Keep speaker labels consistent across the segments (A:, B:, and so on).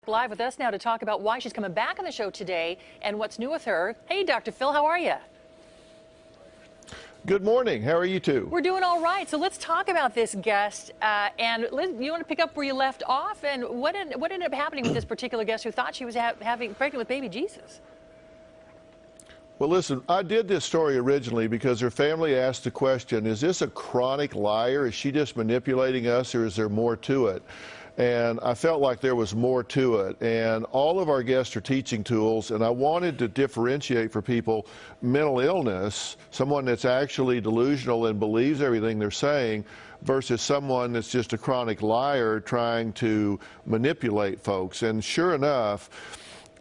A: Live with us now to talk about why she's coming back on the show today and what's new with her. Hey, Dr. Phil, how are you?
B: Good morning. How are you two?
A: We're doing all right. So let's talk about this guest. And Liz, you want to pick up where you left off? And what ended up happening with this particular guest who thought she was pregnant with baby Jesus?
B: Well, listen, I did this story originally because her family asked the question, is this a chronic liar? Is she just manipulating us, or is there more to it? And I felt like there was more to it. And all of our guests are teaching tools, and I wanted to differentiate for people mental illness, someone that's actually delusional and believes everything they're saying, versus someone that's just a chronic liar trying to manipulate folks. And sure enough,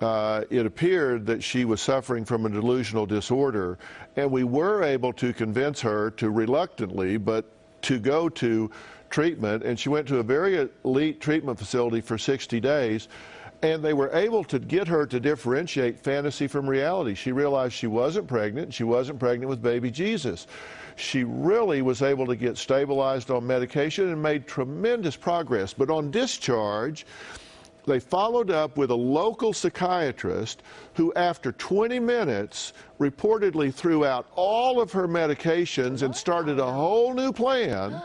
B: it appeared that she was suffering from a delusional disorder, and we were able to convince her to reluctantly, but to go to treatment, and she went to a very elite treatment facility for 60 days, and they were able to get her to differentiate fantasy from reality. She realized she wasn't pregnant. She wasn't pregnant with baby Jesus. She really was able to get stabilized on medication and made tremendous progress. But on discharge, they followed up with a local psychiatrist who, after 20 minutes, reportedly threw out all of her medications and started a whole new plan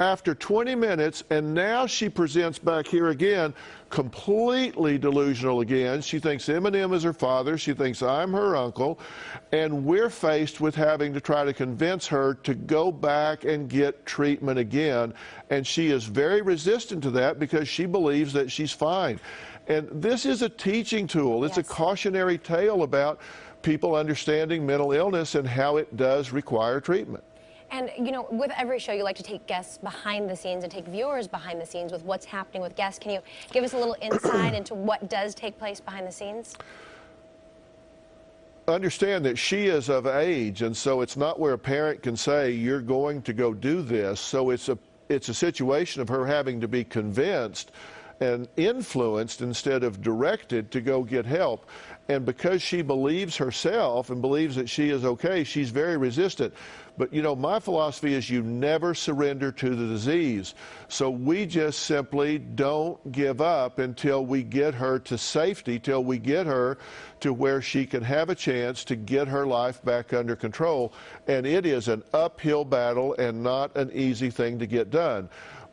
B: after 20 minutes, and now she presents back here again, completely delusional again. She thinks Eminem is her father. She thinks I'm her uncle. And we're faced with having to try to convince her to go back and get treatment again. And she is very resistant to that because she believes that she's fine. And this is a teaching tool. It's a cautionary tale about people understanding mental illness and how it does require treatment.
C: And, you know, with every show, you like to take guests behind the scenes and take viewers behind the scenes with what's happening with guests. Can you give us a little insight into what does take place behind the scenes?
B: Understand that she is of age, and so it's not where a parent can say, you're going to go do this. So it's a situation of her having to be convinced and influenced instead of directed to go get help. And because she believes herself and believes that she is okay, she's very resistant. But, you know, my philosophy is you never surrender to the disease. So we just simply don't give up until we get her to safety, till we get her to where she can have a chance to get her life back under control. And it is an uphill battle and not an easy thing to get done.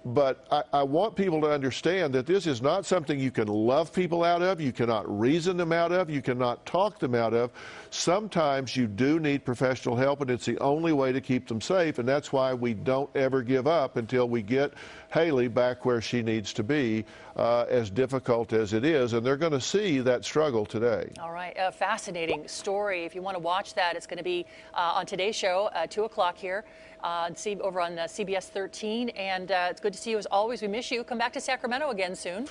B: But I want people to understand that this is not something you can love people out of, you cannot reason them out of, you cannot talk them out of. Sometimes you do need professional help, and it's the only way to keep them safe, and that's why we don't ever give up until we get Haley back where she needs to be, as difficult as it is, and they're going to see that struggle today.
A: All right, a fascinating story. If you want to watch that, it's going to be on today's show, 2 o'clock here, over on CBS 13, and it's good to see you as always. We miss you. Come back to Sacramento again soon.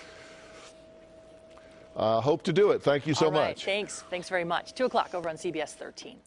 B: Hope to do it. Thank you so much.
A: Thanks very much. 2 o'clock over on CBS 13.